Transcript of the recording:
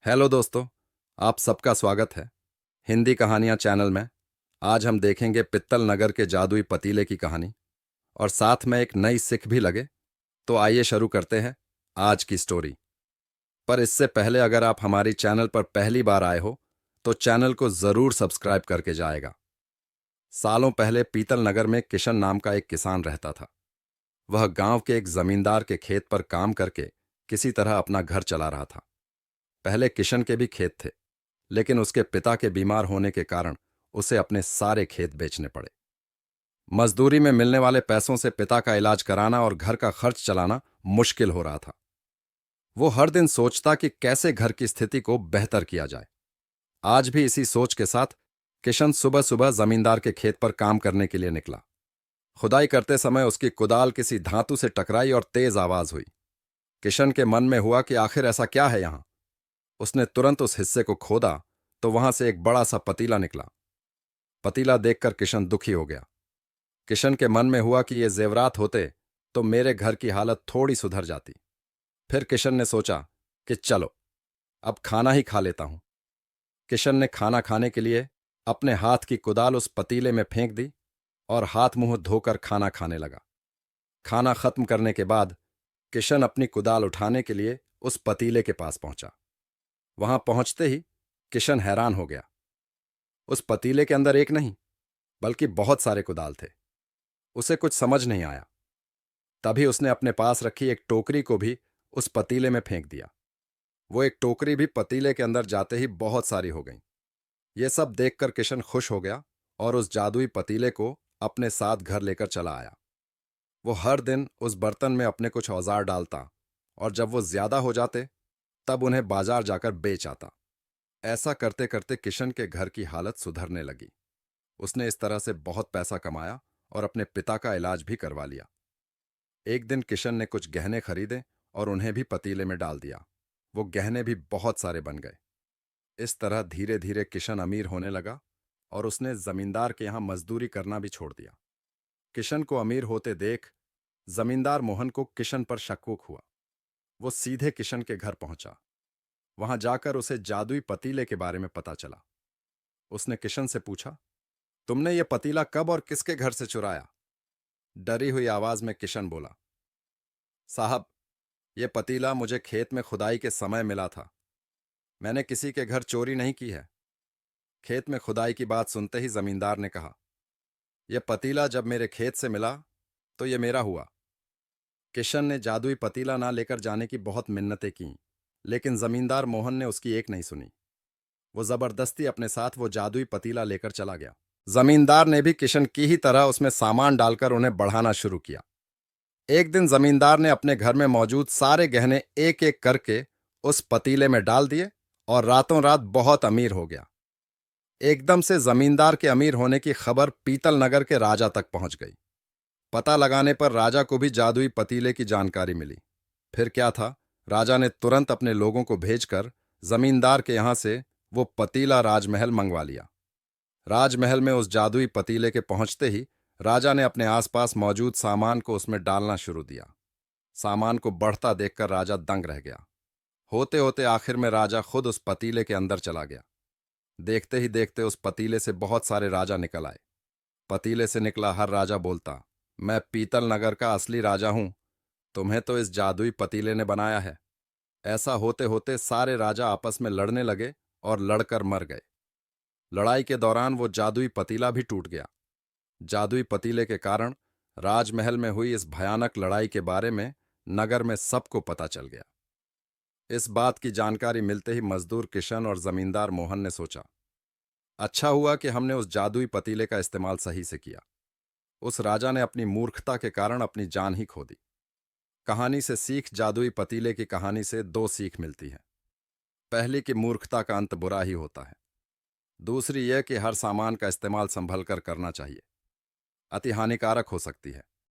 Hello दोस्तों, आप सबका स्वागत है हिंदी कहानियां चैनल में। आज हम देखेंगे पित्तल नगर के जादुई पतीले की कहानी और साथ में एक नई सिख भी लगे। तो आइए शुरू करते हैं आज की स्टोरी। पर इससे पहले अगर आप हमारी चैनल पर पहली बार आए हो तो चैनल को जरूर सब्सक्राइब करके जाएगा। सालों पहले पीतल नगर में किशन नाम का एक किसान रहता था। वह गांव के एक जमींदार के खेत पर काम करके किसी तरह अपना घर चला रहा था। पहले किशन के भी खेत थे, लेकिन उसके पिता के बीमार होने के कारण उसे अपने सारे खेत बेचने पड़े। मजदूरी में मिलने वाले पैसों से पिता का इलाज कराना और घर का खर्च चलाना मुश्किल हो रहा था। वो हर दिन सोचता कि कैसे घर की स्थिति को बेहतर किया जाए। आज भी इसी सोच के साथ किशन सुबह सुबह जमींदार के खेत पर काम करने के लिए निकला। खुदाई करते समय उसकी कुदाल किसी धातु से टकराई और तेज आवाज हुई। किशन के मन में हुआ कि आखिर ऐसा क्या है यहां। उसने तुरंत उस हिस्से को खोदा तो वहां से एक बड़ा सा पतीला निकला। पतीला देखकर किशन दुखी हो गया। किशन के मन में हुआ कि ये जेवरात होते तो मेरे घर की हालत थोड़ी सुधर जाती। फिर किशन ने सोचा कि चलो अब खाना ही खा लेता हूं। किशन ने खाना खाने के लिए अपने हाथ की कुदाल उस पतीले में फेंक दी और हाथ मुंह धोकर खाना खाने लगा। खाना खत्म करने के बाद किशन अपनी कुदाल उठाने के लिए उस पतीले के पास पहुंचा। वहां पहुंचते ही किशन हैरान हो गया। उस पतीले के अंदर एक नहीं बल्कि बहुत सारे कुदाल थे। उसे कुछ समझ नहीं आया। तभी उसने अपने पास रखी एक टोकरी को भी उस पतीले में फेंक दिया। वो एक टोकरी भी पतीले के अंदर जाते ही बहुत सारी हो गई। ये सब देखकर किशन खुश हो गया और उस जादुई पतीले को अपने साथ घर लेकर चला आया। वो हर दिन उस बर्तन में अपने कुछ औजार डालता और जब वो ज्यादा हो जाते तब उन्हें बाजार जाकर बेच आता। ऐसा करते करते किशन के घर की हालत सुधरने लगी। उसने इस तरह से बहुत पैसा कमाया और अपने पिता का इलाज भी करवा लिया। एक दिन किशन ने कुछ गहने खरीदे और उन्हें भी पतीले में डाल दिया। वो गहने भी बहुत सारे बन गए। इस तरह धीरे धीरे किशन अमीर होने लगा और उसने जमींदार के यहां मजदूरी करना भी छोड़ दिया। किशन को अमीर होते देख जमींदार मोहन को किशन पर शक हुआ। वो सीधे किशन के घर पहुंचा। वहां जाकर उसे जादुई पतीले के बारे में पता चला। उसने किशन से पूछा, तुमने ये पतीला कब और किसके घर से चुराया? डरी हुई आवाज में किशन बोला, साहब, यह पतीला मुझे खेत में खुदाई के समय मिला था। मैंने किसी के घर चोरी नहीं की है। खेत में खुदाई की बात सुनते ही जमींदार ने कहा, यह पतीला जब मेरे खेत से मिला तो यह मेरा हुआ। किशन ने जादुई पतीला ना लेकर जाने की बहुत मिन्नतें की, लेकिन जमींदार मोहन ने उसकी एक नहीं सुनी। वो जबरदस्ती अपने साथ वो जादुई पतीला लेकर चला गया। जमींदार ने भी किशन की ही तरह उसमें सामान डालकर उन्हें बढ़ाना शुरू किया। एक दिन जमींदार ने अपने घर में मौजूद सारे गहने एक एक करके उस पतीले में डाल दिए और रातों रात बहुत अमीर हो गया। एकदम से जमींदार के अमीर होने की खबर पीतल नगर के राजा तक पहुंच गई। पता लगाने पर राजा को भी जादुई पतीले की जानकारी मिली। फिर क्या था, राजा ने तुरंत अपने लोगों को भेजकर जमींदार के यहां से वो पतीला राजमहल मंगवा लिया। राजमहल में उस जादुई पतीले के पहुंचते ही राजा ने अपने आसपास मौजूद सामान को उसमें डालना शुरू दिया। सामान को बढ़ता देखकर राजा दंग रह गया। होते होते आखिर में राजा खुद उस पतीले के अंदर चला गया। देखते ही देखते उस पतीले से बहुत सारे राजा निकल आए। पतीले से निकला हर राजा बोलता, मैं पीतल नगर का असली राजा हूं। तुम्हें तो इस जादुई पतीले ने बनाया है। ऐसा होते होते सारे राजा आपस में लड़ने लगे और लड़कर मर गए। लड़ाई के दौरान वो जादुई पतीला भी टूट गया। जादुई पतीले के कारण राजमहल में हुई इस भयानक लड़ाई के बारे में नगर में सबको पता चल गया। इस बात की जानकारी मिलते ही मजदूर किशन और जमींदार मोहन ने सोचा, अच्छा हुआ कि हमने उस जादुई पतीले का इस्तेमाल सही से किया। उस राजा ने अपनी मूर्खता के कारण अपनी जान ही खो दी। कहानी से सीख, जादुई पतीले की कहानी से दो सीख मिलती है। पहली कि मूर्खता का अंत बुरा ही होता है। दूसरी यह कि हर सामान का इस्तेमाल संभल कर करना चाहिए, अति हानिकारक हो सकती है।